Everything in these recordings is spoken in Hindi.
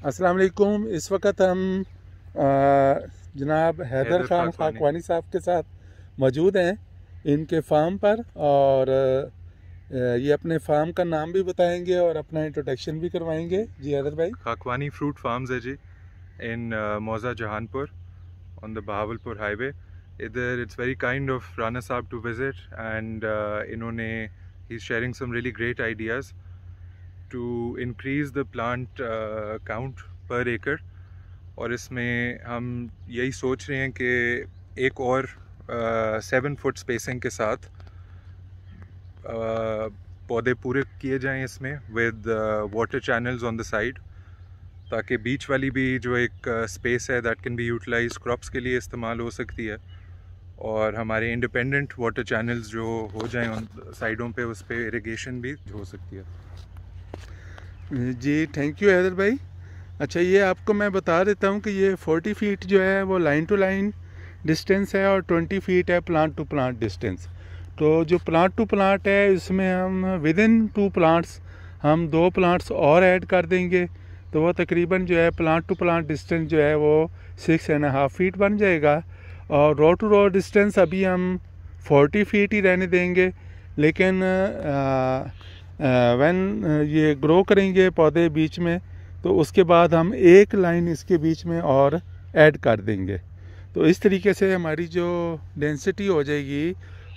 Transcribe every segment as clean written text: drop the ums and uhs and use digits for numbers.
अस्सलाम वालेकुम। इस वक्त हम जनाब हैदर खान खाकवानी साहब के साथ मौजूद हैं इनके फार्म पर, और ये अपने फार्म का नाम भी बताएंगे और अपना इंट्रोडक्शन भी करवाएंगे। जी हैदर भाई। खाकवानी फ्रूट फार्म्स है जी, in mauza Jahanpur on the Bahawalpur highway. इधर it's very kind of Rana sahab to visit, and इन्होंने he is sharing some really great ideas to increase the plant count per एकड़। और इसमें हम यही सोच रहे हैं कि एक और 7 फुट स्पेसिंग के साथ पौधे पूरे किए जाएं इसमें, with water channels on the side, ताकि बीच वाली भी जो एक स्पेस है that can be utilize crops के लिए इस्तेमाल हो सकती है, और हमारे इंडिपेंडेंट वाटर चैनल्स जो हो जाएं उन साइडों पे, उस पर इरिगेशन भी हो सकती है। जी थैंक यू हैदर भाई। अच्छा, ये आपको मैं बता देता हूँ कि ये 40 फीट जो है वो लाइन टू लाइन डिस्टेंस है और 20 फीट है प्लांट टू प्लांट डिस्टेंस। तो जो प्लांट टू प्लांट है इसमें हम विद इन 2 प्लांट्स हम 2 प्लांट्स और ऐड कर देंगे, तो वो तकरीबन जो है प्लांट टू प्लांट डिस्टेंस जो है वो 6.5 फीट बन जाएगा। और रो टू रो डिस्टेंस अभी हम 40 फीट ही रहने देंगे, लेकिन व्हेन ये ग्रो करेंगे पौधे बीच में, तो उसके बाद हम एक लाइन इसके बीच में और ऐड कर देंगे। तो इस तरीके से हमारी जो डेंसिटी हो जाएगी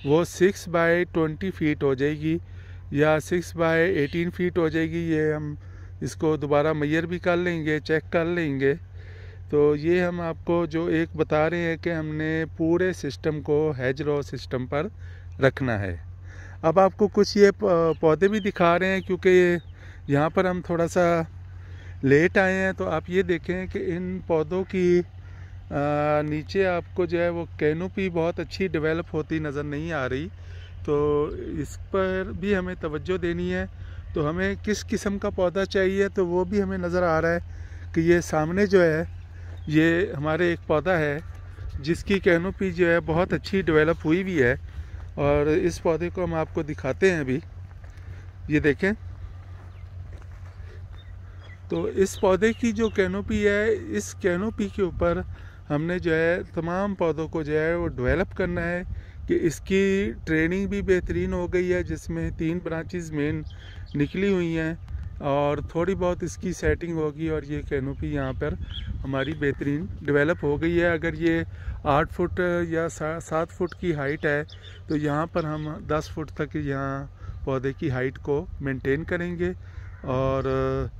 वो 6 बाय 20 फीट हो जाएगी या 6 बाय 18 फीट हो जाएगी। ये हम इसको दोबारा मेजर भी कर लेंगे, चेक कर लेंगे। तो ये हम आपको जो एक बता रहे हैं कि हमने पूरे सिस्टम को हेज रो सिस्टम पर रखना है। अब आपको कुछ ये पौधे भी दिखा रहे हैं, क्योंकि यहाँ पर हम थोड़ा सा लेट आए हैं। तो आप ये देखें कि इन पौधों की नीचे आपको जो है वो कैनोपी बहुत अच्छी डेवलप होती नज़र नहीं आ रही, तो इस पर भी हमें तवज्जो देनी है। तो हमें किस किस्म का पौधा चाहिए, तो वो भी हमें नज़र आ रहा है कि ये सामने जो है ये हमारे एक पौधा है जिसकी कैनोपी जो है बहुत अच्छी डेवलप हुई भी है, और इस पौधे को हम आपको दिखाते हैं अभी। ये देखें, तो इस पौधे की जो कैनोपी है, इस कैनोपी के ऊपर हमने जो है तमाम पौधों को जो है वो डेवलप करना है कि इसकी ट्रेनिंग भी बेहतरीन हो गई है, जिसमें 3 ब्रांचेस मेन निकली हुई हैं, और थोड़ी बहुत इसकी सेटिंग होगी और ये कैनोपी यहाँ पर हमारी बेहतरीन डेवलप हो गई है। अगर ये 8 फुट या 7 फुट की हाइट है, तो यहाँ पर हम 10 फुट तक यहाँ पौधे की हाइट को मेंटेन करेंगे, और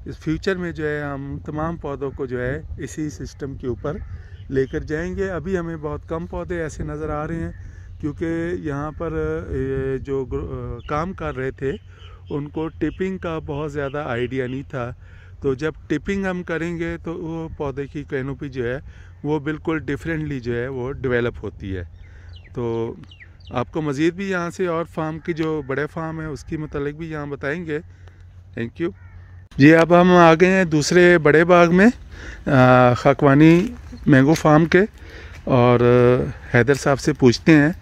इस फ्यूचर में जो है हम तमाम पौधों को जो है इसी सिस्टम के ऊपर लेकर जाएंगे। अभी हमें बहुत कम पौधे ऐसे नज़र आ रहे हैं, क्योंकि यहाँ पर जो काम कर रहे थे उनको टिपिंग का बहुत ज़्यादा आइडिया नहीं था। तो जब टिपिंग हम करेंगे तो वो पौधे की कैनोपी जो है वो बिल्कुल डिफरेंटली जो है वो डेवलप होती है। तो आपको मज़ीद भी यहाँ से और फार्म की जो बड़े फार्म है उसकी मुतालिक भी यहाँ बताएंगे। थैंक यू जी। अब हम आ गए हैं दूसरे बड़े बाग में, खाकवानी मैंगो फार्म के, और हैदर साहब से पूछते हैं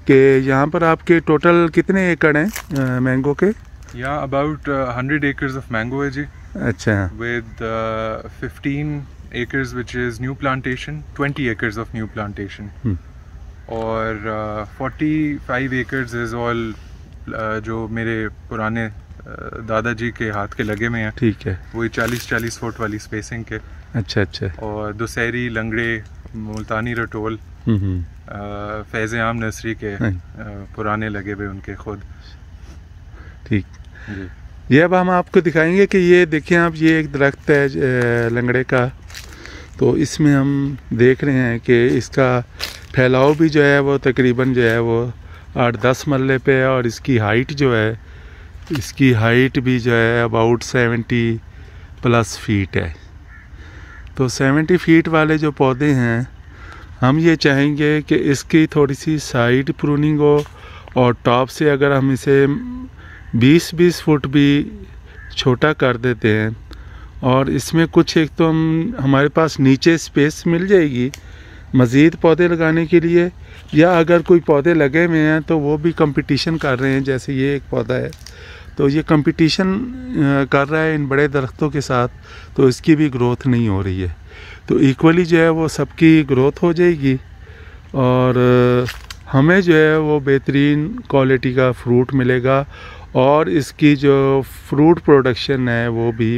कि यहाँ पर आपके टोटल कितने एकड़ हैं मैंगो के? यहाँ अबाउट 100 acres ऑफ मैंगो है जी। अच्छा। With 15 acres which is new plantation, 20 acres of new plantation, और 45 acres इज़ ऑल जो मेरे पुराने दादाजी के हाथ के लगे में हैं। ठीक है। वही 40-40 फुट वाली स्पेसिंग के। अच्छा अच्छा। और दुसहरी, लंगड़े, मुल्तानी रटोल, फैज़ आम नर्सरी के पुराने लगे हुए उनके खुद। ठीक जी। ये अब हम आपको दिखाएंगे कि ये देखिए आप, ये एक दरख्त है लंगड़े का। तो इसमें हम देख रहे हैं कि इसका फैलाव भी जो है वो तकरीबन जो है वो 8-10 मरले पे है, और इसकी हाइट जो है, इसकी हाइट भी जो है अबाउट 70+ फीट है। तो 70 फीट वाले जो पौधे हैं, हम ये चाहेंगे कि इसकी थोड़ी सी साइड प्रूनिंग हो, और टॉप से अगर हम इसे 20-20 फुट भी छोटा कर देते हैं, और इसमें कुछ एक तो हमारे पास नीचे स्पेस मिल जाएगी मज़ीद पौधे लगाने के लिए, या अगर कोई पौधे लगे हुए हैं तो वो भी कंपटीशन कर रहे हैं। जैसे ये एक पौधा है, तो ये कंपटीशन कर रहा है इन बड़े दरख्तों के साथ, तो इसकी भी ग्रोथ नहीं हो रही है। तो इक्वली जो है वो सबकी ग्रोथ हो जाएगी और हमें जो है वो बेहतरीन क्वालिटी का फ्रूट मिलेगा और इसकी जो फ्रूट प्रोडक्शन है वो भी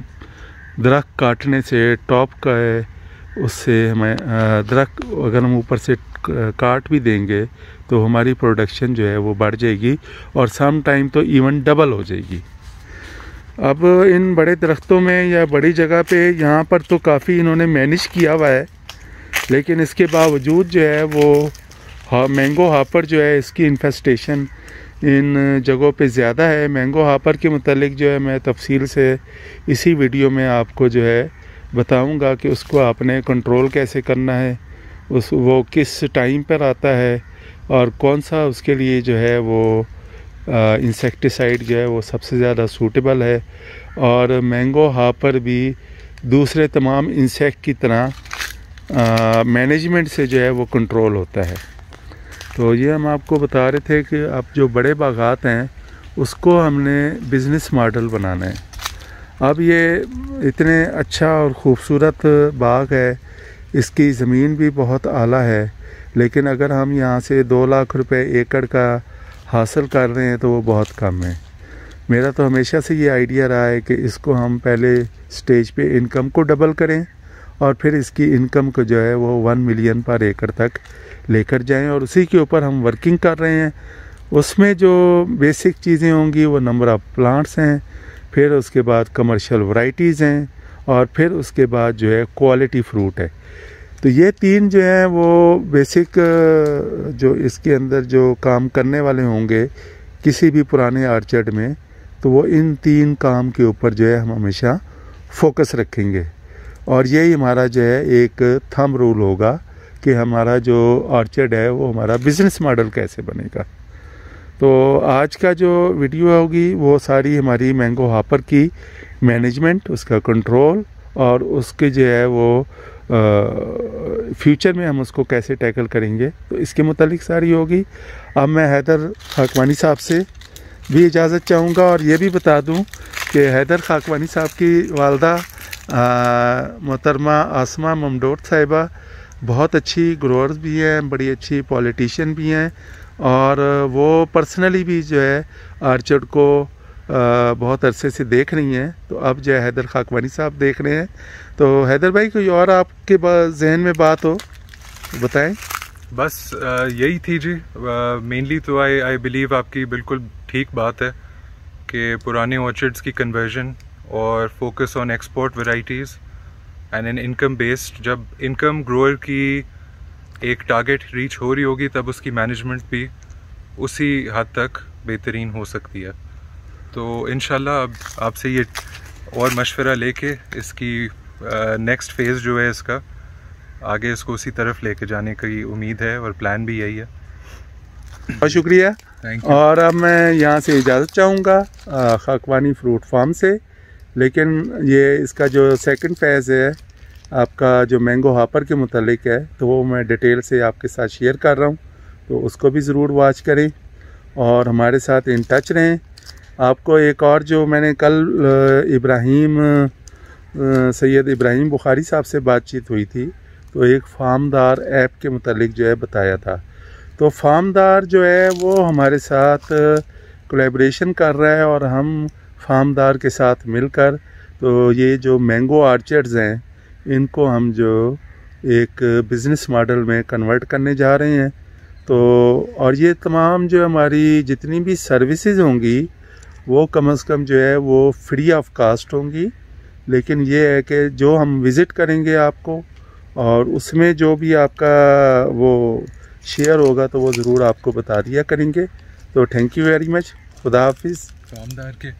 दरख्त काटने से टॉप का है, उससे हमें दरख्त अगर हम ऊपर से काट भी देंगे तो हमारी प्रोडक्शन जो है वो बढ़ जाएगी और सम टाइम तो इवन डबल हो जाएगी। अब इन बड़े दरख्तों में या बड़ी जगह पे यहाँ पर तो काफ़ी इन्होंने मैनेज किया हुआ है, लेकिन इसके बावजूद जो है वो मैंगो हापर जो है इसकी इन्फेस्टेशन इन जगहों पे ज़्यादा है। मैंगो हापर के मुतालिक जो है मैं तफसील से इसी वीडियो में आपको जो है बताऊंगा कि उसको आपने कंट्रोल कैसे करना है, वो किस टाइम पर आता है और कौन सा उसके लिए जो है वो इंसेक्टिसाइड जो है वो सबसे ज़्यादा सूटेबल है। और मैंगो हापर भी दूसरे तमाम इंसेक्ट की तरह मैनेजमेंट से जो है वो कंट्रोल होता है। तो ये हम आपको बता रहे थे कि अब जो बड़े बागात हैं उसको हमने बिज़नेस मॉडल बनाना है। अब ये इतने अच्छा और ख़ूबसूरत बाग है, इसकी ज़मीन भी बहुत आला है, लेकिन अगर हम यहाँ से 2 लाख रुपए एकड़ का हासिल कर रहे हैं तो वो बहुत कम है। मेरा तो हमेशा से ये आइडिया रहा है कि इसको हम पहले स्टेज पे इनकम को डबल करें और फिर इसकी इनकम को जो है वो 1 मिलियन पर एकड़ तक लेकर जाएं और उसी के ऊपर हम वर्किंग कर रहे हैं। उसमें जो बेसिक चीज़ें होंगी वो नंबर ऑफ़ प्लांट्स हैं, फिर उसके बाद कमर्शियल वैरायटीज़ हैं और फिर उसके बाद जो है क्वालिटी फ्रूट है। तो ये 3 जो है वो बेसिक जो इसके अंदर जो काम करने वाले होंगे किसी भी पुराने आर्चर्ड में, तो वो इन 3 काम के ऊपर जो है हम हमेशा फोकस रखेंगे और यही हमारा जो है एक थंब रूल होगा कि हमारा जो आर्चर्ड है वो हमारा बिज़नेस मॉडल कैसे बनेगा। तो आज का जो वीडियो होगी वो सारी हमारी मैंगो हापर की मैनेजमेंट, उसका कंट्रोल और उसके जो है वो फ्यूचर में हम उसको कैसे टैकल करेंगे, तो इसके मुतालिक सारी होगी। अब मैं हैदर खाकवानी साहब से भी इजाज़त चाहूँगा और ये भी बता दूँ कि हैदर खाकवानी साहब की वालदा मोहतरमा आसमा ममडोट साहिबा बहुत अच्छी ग्रोअर्स भी हैं, बड़ी अच्छी पॉलिटिशियन भी हैं और वो पर्सनली भी जो है आर्चर्ड को बहुत अरसे से देख रही हैं। तो अब जो है हैदर खाकवानी साहब देख रहे हैं। तो हैदर भाई कोई और आपके जहन में बात हो तो बताएं। बस यही थी जी। मेनली तो आई बिलीव आपकी बिल्कुल ठीक बात है कि पुराने ऑर्चर्ड्स की कन्वर्जन और focus on export varieties and an income based, जब इनकम ग्रोअर की एक टारगेट रीच हो रही होगी तब उसकी मैनेजमेंट भी उसी हद तक बेहतरीन हो सकती है। तो इंशाल्लाह अब आपसे ये और मशवरा लेके इसकी नेक्स्ट फेज़ जो है इसका आगे इसको उसी तरफ लेके जाने की उम्मीद है और प्लान भी यही है। बहुत शुक्रिया। Thank you. और अब मैं यहाँ से इजाज़त चाहूँगा खाकवानी फ्रूट फार्म से, लेकिन ये इसका जो सेकंड फेज़ है आपका जो मैंगो हापर के मुतालिक है तो वो मैं डिटेल से आपके साथ शेयर कर रहा हूँ, तो उसको भी ज़रूर वॉच करें और हमारे साथ इन टच रहें। आपको एक और जो मैंने कल सैयद इब्राहिम बुखारी साहब से बातचीत हुई थी, तो एक फार्मदार ऐप के मुतालिक जो है बताया था। तो फार्मदार जो है वो हमारे साथ कोलैबोरेशन कर रहा है और हम फार्मदार के साथ मिलकर तो ये जो मैंगो आर्चर्ड्स हैं इनको हम जो एक बिज़नेस मॉडल में कन्वर्ट करने जा रहे हैं। तो और ये तमाम जो हमारी जितनी भी सर्विसेज होंगी वो कम से कम जो है वो फ्री ऑफ कास्ट होंगी, लेकिन ये है कि जो हम विज़िट करेंगे आपको और उसमें जो भी आपका वो शेयर होगा तो वो ज़रूर आपको बता दिया करेंगे। तो थैंक यू वेरी मच। खुदा हाफिज़। फार्मदार के